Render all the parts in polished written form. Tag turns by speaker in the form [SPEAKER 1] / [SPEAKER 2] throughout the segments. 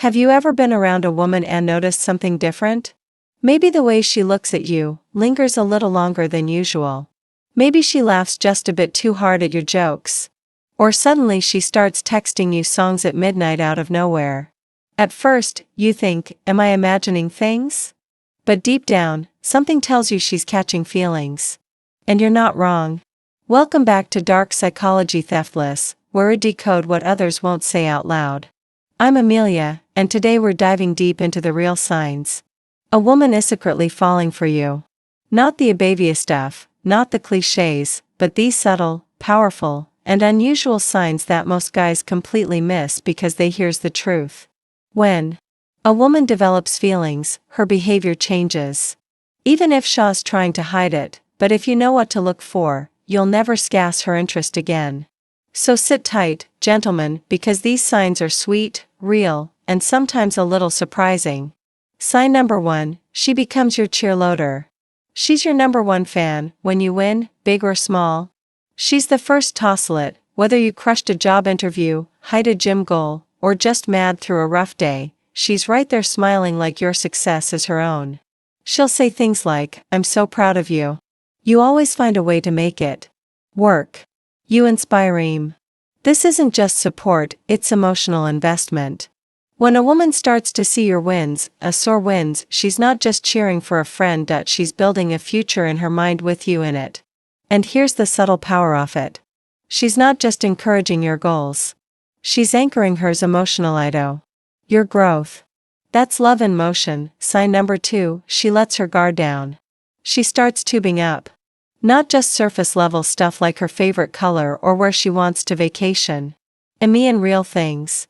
[SPEAKER 1] Have you ever been around a woman and noticed something different? Maybe the way she looks at you lingers a little longer than usual. Maybe she laughs just a bit too hard at your jokes. Or suddenly she starts texting you songs at midnight out of nowhere. At first, you think, am I imagining things? But deep down, something tells you she's catching feelings. And you're not wrong. Welcome back to Dark Psychology Theftless, where we decode what others won't say out loud. I'm Amelia, and today we're diving deep into the real signs. A woman is secretly falling for you. Not the obvious stuff, not the cliches, but these subtle, powerful, and unusual signs that most guys completely miss because they hear the truth. When a woman develops feelings, her behavior changes. Even if she's trying to hide it, but if you know what to look for, you'll never scass her interest again. So sit tight, gentlemen, because these signs are sweet, real, and sometimes a little surprising. Sign number 1, she becomes your cheerleader. She's your number one fan, when you win, big or small. She's the first tosselet, whether you crushed a job interview, hit a gym goal, or just mad through a rough day, she's right there smiling like your success is her own. She'll say things like, I'm so proud of you. You always find a way to make it work. You inspire him. This isn't just support, it's emotional investment. When a woman starts to see your wins, sore wins, she's not just cheering for a friend, she's building a future in her mind with you in it. And here's the subtle power of it. She's not just encouraging your goals. She's anchoring hers emotional your growth. That's love in motion. Sign number 2, she lets her guard down. She starts tubing up. Not just surface level stuff like her favorite color or where she wants to vacation. In real things.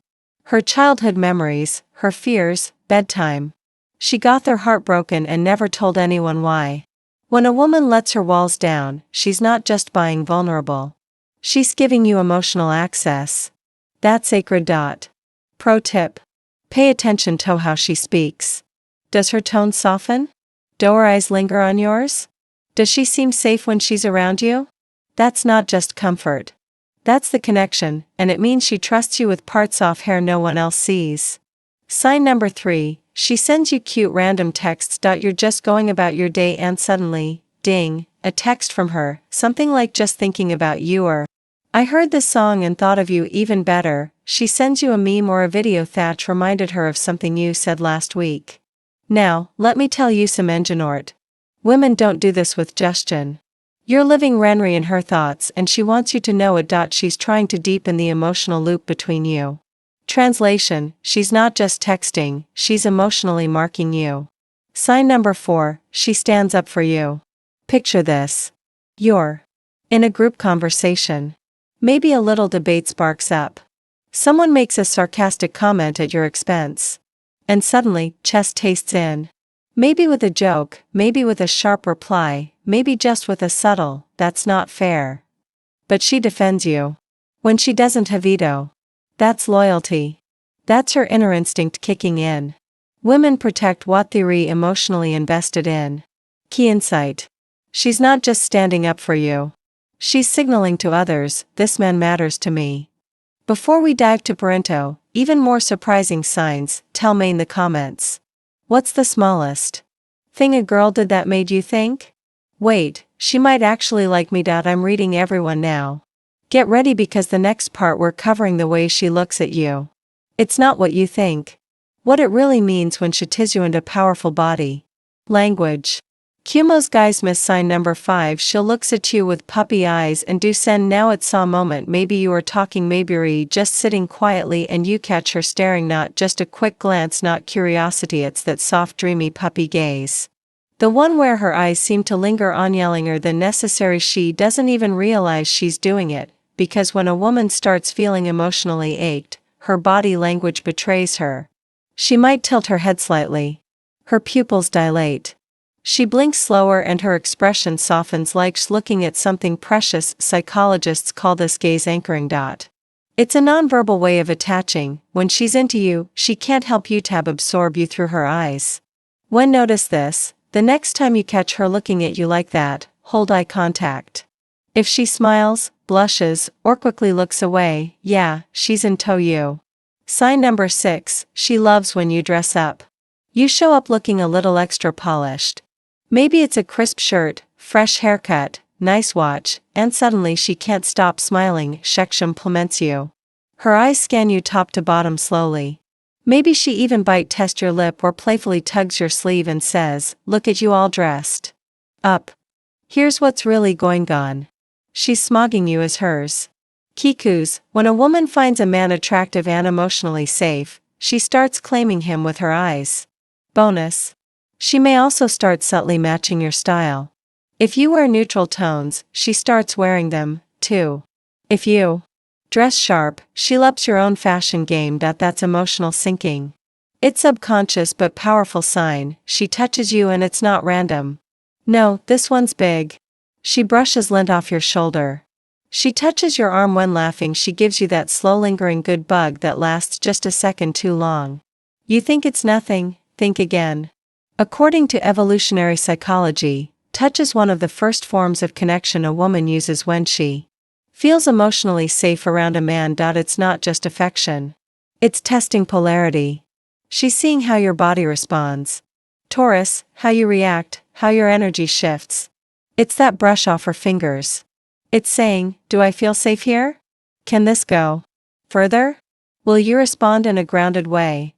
[SPEAKER 1] Her childhood memories, her fears, bedtime. She got their heart broken and never told anyone why. When a woman lets her walls down, she's not just being vulnerable. She's giving you emotional access. That's sacred. Pro tip. Pay attention to how she speaks. Does her tone soften? Do her eyes linger on yours? Does she seem safe when she's around you? That's not just comfort. That's the connection, and it means she trusts you with parts of hair no one else sees. Sign number 3, she sends you cute random texts. You're just going about your day and suddenly, ding, a text from her, something like just thinking about you or, I heard this song and thought of you. Even better, she sends you a meme or a video that reminded her of something you said last week. Now, let me tell you some enginort. Women don't do this with Justin. You're living Renry in her thoughts and she wants you to know it. She's trying to deepen the emotional loop between you. Translation, she's not just texting, she's emotionally marking you. Sign number 4, she stands up for you. Picture this. You're in a group conversation. Maybe a little debate sparks up. Someone makes a sarcastic comment at your expense. And suddenly, chest tastes in. Maybe with a joke, maybe with a sharp reply, maybe just with a subtle, that's not fair. But she defends you. When she doesn't have veto. That's loyalty. That's her inner instinct kicking in. Women protect what they're emotionally invested in. Key insight. She's not just standing up for you. She's signaling to others, this man matters to me. Before we dive to Parento, even more surprising signs, tell me in the comments. What's the smallest thing a girl did that made you think? Wait, she might actually like me. I'm reading everyone now. Get ready because the next part we're covering the way she looks at you. It's not what you think. What it really means when she tis you into powerful body. Language. Cumo's guys miss. Sign number 5, she'll looks at you with puppy eyes and do send now at saw moment. Maybe you are talking, maybe just sitting quietly and you catch her staring, not just a quick glance, not curiosity, it's that soft dreamy puppy gaze. The one where her eyes seem to linger on, yellinger than necessary. She doesn't even realize she's doing it, because when a woman starts feeling emotionally ached, her body language betrays her. She might tilt her head slightly. Her pupils dilate. She blinks slower and her expression softens like she's looking at something precious. Psychologists call this gaze anchoring. It's a nonverbal way of attaching. When she's into you, she can't help you to absorb you through her eyes. When notice this, the next time you catch her looking at you like that, hold eye contact. If she smiles, blushes, or quickly looks away, yeah, she's into you. Sign number 6, she loves when you dress up. You show up looking a little extra polished. Maybe it's a crisp shirt, fresh haircut, nice watch, and suddenly she can't stop smiling. She compliments you. Her eyes scan you top to bottom slowly. Maybe she even bite-tests your lip or playfully tugs your sleeve and says, "Look at you all dressed up. Here's what's really going on." She's smogging you as hers. Kikus, when a woman finds a man attractive and emotionally safe, she starts claiming him with her eyes. Bonus. She may also start subtly matching your style. If you wear neutral tones, she starts wearing them, too. If you dress sharp, she loves your own fashion game. That's emotional sinking. It's subconscious but powerful sign. She touches you and it's not random. No, this one's big. She brushes lint off your shoulder. She touches your arm when laughing. She gives you that slow lingering good bug that lasts just a second too long. You think it's nothing, think again. According to evolutionary psychology, touch is one of the first forms of connection a woman uses when she feels emotionally safe around a man. It's not just affection. It's testing polarity. She's seeing how your body responds. Taurus, how you react, how your energy shifts. It's that brush off her fingers. It's saying, do I feel safe here? Can this go further? Will you respond in a grounded way?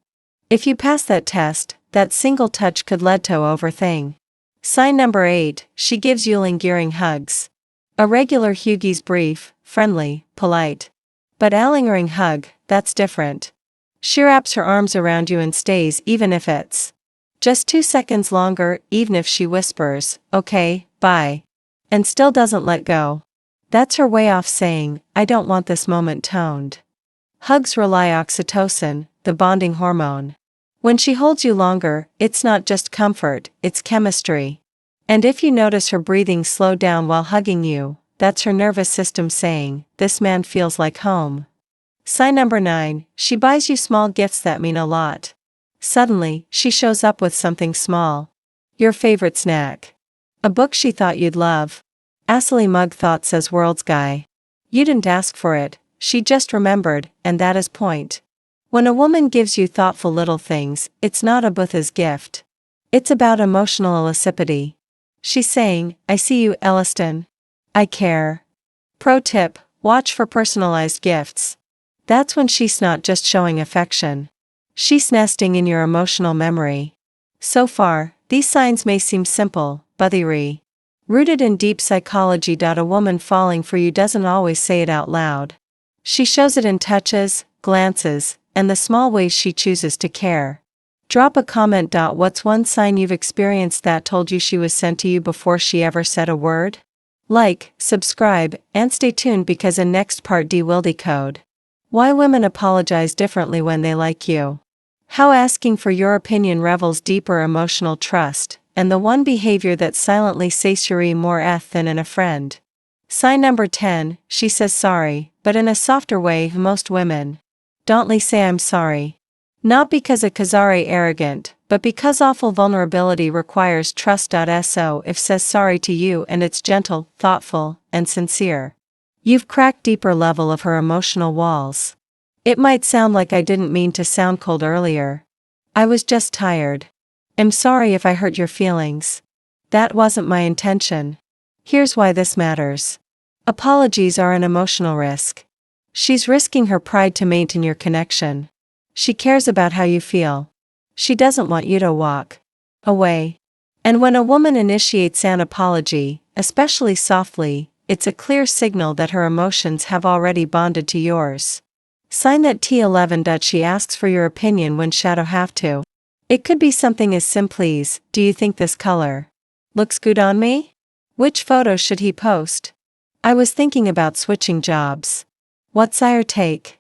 [SPEAKER 1] If you pass that test, that single touch could lead to overthink. Sign number 8, she gives you lingering hugs. A regular hugie's brief, friendly, polite. But a lingering hug, that's different. She wraps her arms around you and stays even if it's just 2 seconds longer, even if she whispers, "Okay, bye," and still doesn't let go. That's her way off saying, "I don't want this moment toned." Hugs rely on oxytocin, the bonding hormone. When she holds you longer, it's not just comfort, it's chemistry. And if you notice her breathing slow down while hugging you, that's her nervous system saying, "This man feels like home." Sign number 9, she buys you small gifts that mean a lot. Suddenly, she shows up with something small. Your favorite snack. A book she thought you'd love. A silly mug thought says world's guy. You didn't ask for it, she just remembered, and that is point. When a woman gives you thoughtful little things, it's not a Buddha's gift. It's about emotional reciprocity. She's saying, "I see you, Elliston. I care." Pro tip, watch for personalized gifts. That's when she's not just showing affection. She's nesting in your emotional memory. So far, these signs may seem simple, but they're rooted in deep psychology. A woman falling for you doesn't always say it out loud. She shows it in touches, glances, and the small ways she chooses to care. Drop a comment. What's one sign you've experienced that told you she was sent to you before she ever said a word? Like, subscribe, and stay tuned because in next part D will decode why women apologize differently when they like you. How asking for your opinion reveals deeper emotional trust, and the one behavior that silently says you're more than in a friend. Sign number 10, she says sorry, but in a softer way. Most women don't say "I'm sorry." Not because a Kazari arrogant, but because awful vulnerability requires trust. So if says sorry to you and it's gentle, thoughtful, and sincere, you've cracked deeper level of her emotional walls. It might sound like "I didn't mean to sound cold earlier. I was just tired. I'm sorry if I hurt your feelings. That wasn't my intention. Here's why this matters." Apologies are an emotional risk. She's risking her pride to maintain your connection. She cares about how you feel. She doesn't want you to walk away. And when a woman initiates an apology, especially softly, it's a clear signal that her emotions have already bonded to yours. Sign that T11. She asks for your opinion when shadow have to. It could be something as simple as, "Do you think this color looks good on me? Which photo should he post? I was thinking about switching jobs. What's your take?"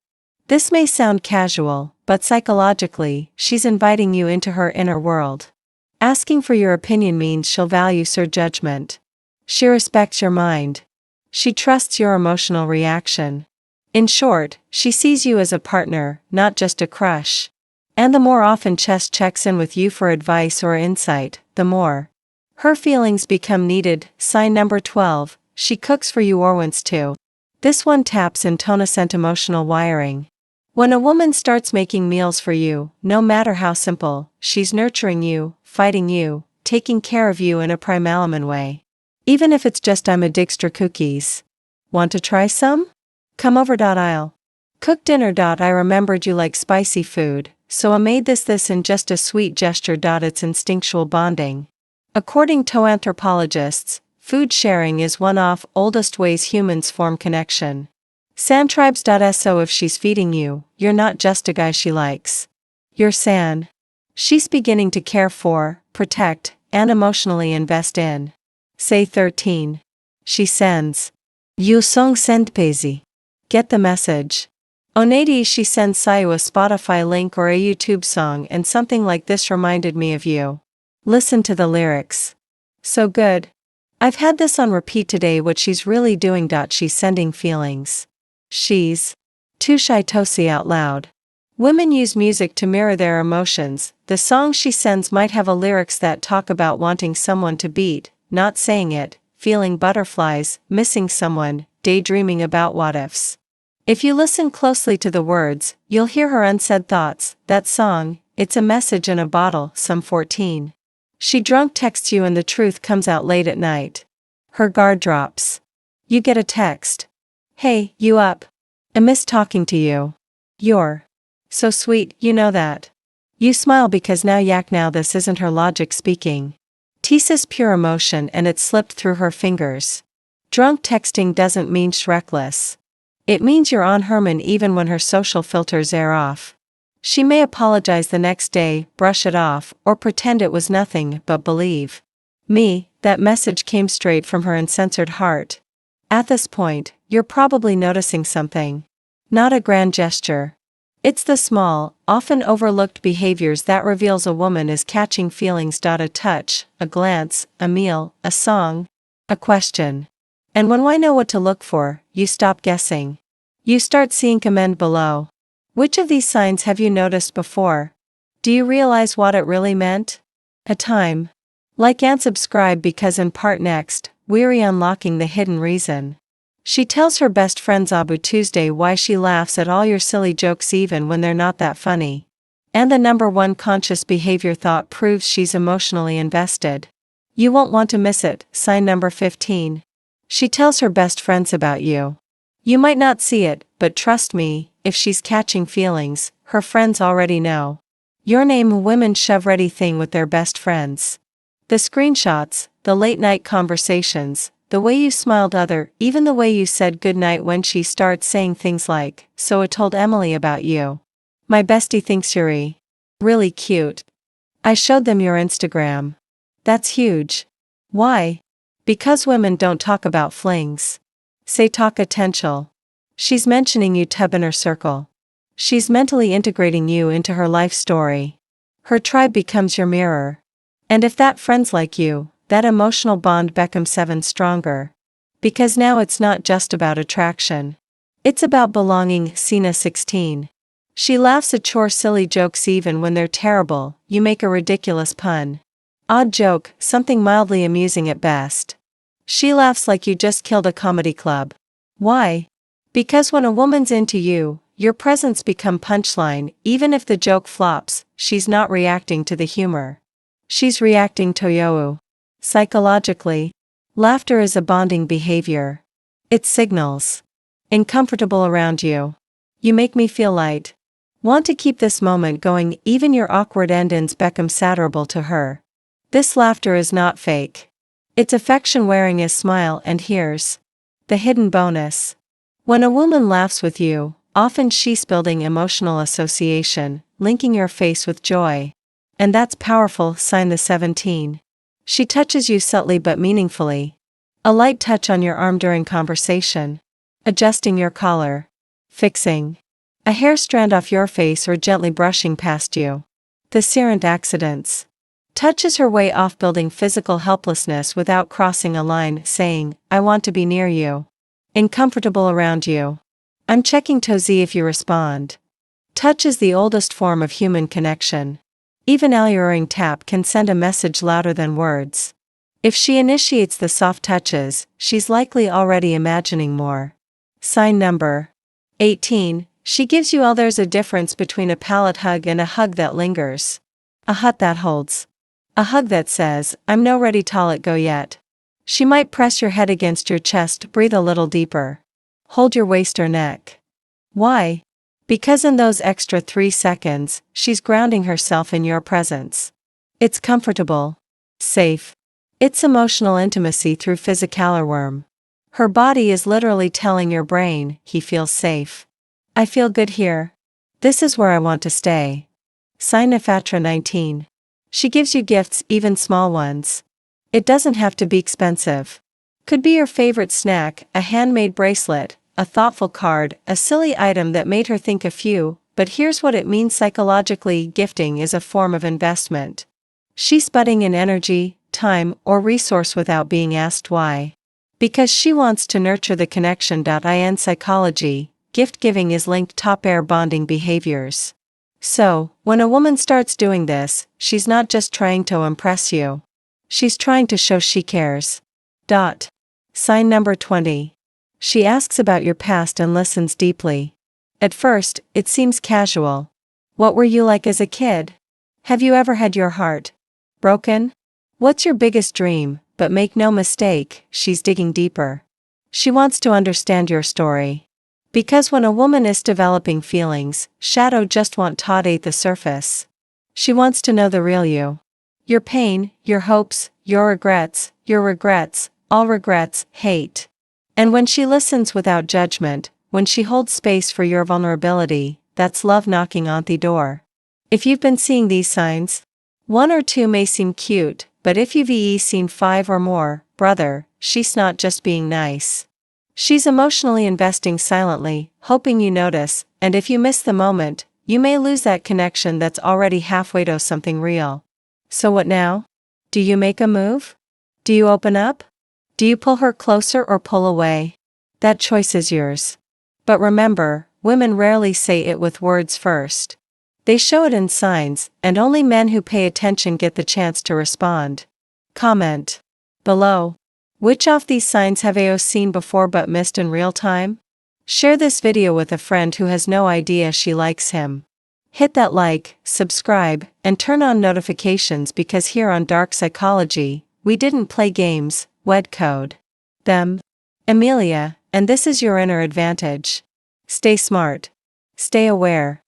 [SPEAKER 1] This may sound casual, but psychologically, she's inviting you into her inner world. Asking for your opinion means she'll value your judgment. She respects your mind. She trusts your emotional reaction. In short, she sees you as a partner, not just a crush. And the more often Chess checks in with you for advice or insight, the more her feelings become needed. Sign number 12, she cooks for you or wants to. This one taps into innocent emotional wiring. When a woman starts making meals for you, no matter how simple, she's nurturing you, fighting you, taking care of you in a primalaman way. Even if it's just I'm addicted cookies. Want to try some? Come over. I'll cook dinner. I remembered you like spicy food, so I made this in just a sweet gesture. It's instinctual bonding. According to anthropologists, food sharing is one of oldest ways humans form connection. Santribes.so if she's feeding you, you're not just a guy she likes. You're San. She's beginning to care for, protect, and emotionally invest in. Say 13. She sends. You song send pezi. Get the message. Onadi she sends Sayu a Spotify link or a YouTube song and something like this reminded me of you. Listen to the lyrics. So good. I've had this on repeat today. What she's really doing. She's sending feelings. She's too shy to say out loud. Women use music to mirror their emotions. The song she sends might have a lyrics that talk about wanting someone to beat, not saying it, feeling butterflies, missing someone, daydreaming about what ifs. If you listen closely to the words, you'll hear her unsaid thoughts. That song, it's a message in a bottle. Some 14. She drunk texts you and the truth comes out late at night. Her guard drops. You get a text. Hey, you up? I miss talking to you. You're so sweet, you know that. You smile because now this isn't her logic speaking. Tisa's pure emotion and it slipped through her fingers. Drunk texting doesn't mean reckless. It means you're on Herman even when her social filters air off. She may apologize the next day, brush it off, or pretend it was nothing, but believe me, that message came straight from her uncensored heart. At this point, you're probably noticing something. Not a grand gesture. It's the small, often overlooked behaviors that reveals a woman is catching feelings. A touch, a glance, a meal, a song, a question. And when I know what to look for, you stop guessing. You start seeing comment below. Which of these signs have you noticed before? Do you realize what it really meant? A time. Like and subscribe because in part next, we're unlocking the hidden reason. She tells her best friends Abu Tuesday why she laughs at all your silly jokes even when they're not that funny. And the number one conscious behavior thought proves she's emotionally invested. You won't want to miss it. Sign number 15. She tells her best friends about you. You might not see it, but trust me, if she's catching feelings, her friends already know. Your name women shove ready thing with their best friends. The screenshots, the late night conversations, the way you smiled even the way you said goodnight when she starts saying things like, so I told Emily about you. My bestie thinks you're really cute. I showed them your Instagram. That's huge. Why? Because women don't talk about flings. Say talk potential. She's mentioning you tub in her circle. She's mentally integrating you into her life story. Her tribe becomes your mirror. And if that friends like you, that emotional bond becomes 7 stronger. Because now it's not just about attraction. It's about belonging. Sina 16. She laughs at your silly jokes even when they're terrible. You make a ridiculous pun. Odd joke, something mildly amusing at best. She laughs like you just killed a comedy club. Why? Because when a woman's into you, your presence become punchline. Even if the joke flops, she's not reacting to the humor. She's reacting to you. Psychologically, laughter is a bonding behavior. It signals. Uncomfortable around you. You make me feel light. Want to keep this moment going. Even your awkward endings become satirical to her. This laughter is not fake. It's affection wearing a smile. And here's the hidden bonus. When a woman laughs with you, often she's building emotional association, linking your face with joy. And that's powerful. Sign the 17. She touches you subtly but meaningfully. A light touch on your arm during conversation. Adjusting your collar. Fixing a hair strand off your face or gently brushing past you. The serent accidents. Touches her way off building physical helplessness without crossing a line, saying, I want to be near you. Uncomfortable around you. I'm checking to see if you respond. Touch is the oldest form of human connection. Even alluring tap can send a message louder than words. If she initiates the soft touches, she's likely already imagining more. Sign number 18. She gives you all. There's a difference between a palate hug and a hug that lingers. A hug that holds. A hug that says, I'm no ready to let go yet. She might press your head against your chest, breathe a little deeper. Hold your waist or neck. Why? Because in those extra 3 seconds, she's grounding herself in your presence. It's comfortable. Safe. It's emotional intimacy through physicality. Her body is literally telling your brain, he feels safe. I feel good here. This is where I want to stay. Sign Nafatra 19. She gives you gifts, even small ones. It doesn't have to be expensive. Could be your favorite snack, a handmade bracelet, a thoughtful card, a silly item that made her think of you, but here's what it means psychologically: gifting is a form of investment. She's putting in energy, time, or resource without being asked why. Because she wants to nurture the connection. In psychology, gift giving is linked to top-pair bonding behaviors. So, when a woman starts doing this, she's not just trying to impress you. She's trying to show she cares. Sign number 20. She asks about your past and listens deeply. At first, it seems casual. What were you like as a kid? Have you ever had your heart broken? What's your biggest dream? But make no mistake, she's digging deeper. She wants to understand your story. Because when a woman is developing feelings, shadow just won't tolerate the surface. She wants to know the real you. Your pain, your hopes, your regrets, all regrets, hate. And when she listens without judgment, when she holds space for your vulnerability, that's love knocking on the door. If you've been seeing these signs, 1 or 2 may seem cute, but if you've seen 5 or more, brother, she's not just being nice. She's emotionally investing silently, hoping you notice, and if you miss the moment, you may lose that connection that's already halfway to something real. So what now? Do you make a move? Do you open up? Do you pull her closer or pull away? That choice is yours. But remember, women rarely say it with words first. They show it in signs, and only men who pay attention get the chance to respond. Comment below. Which of these signs have you seen before but missed in real time? Share this video with a friend who has no idea she likes him. Hit that like, subscribe, and turn on notifications, because here on Dark Psychology, we didn't play games, we decode them. Amelia, and this is your inner advantage. Stay smart. Stay aware.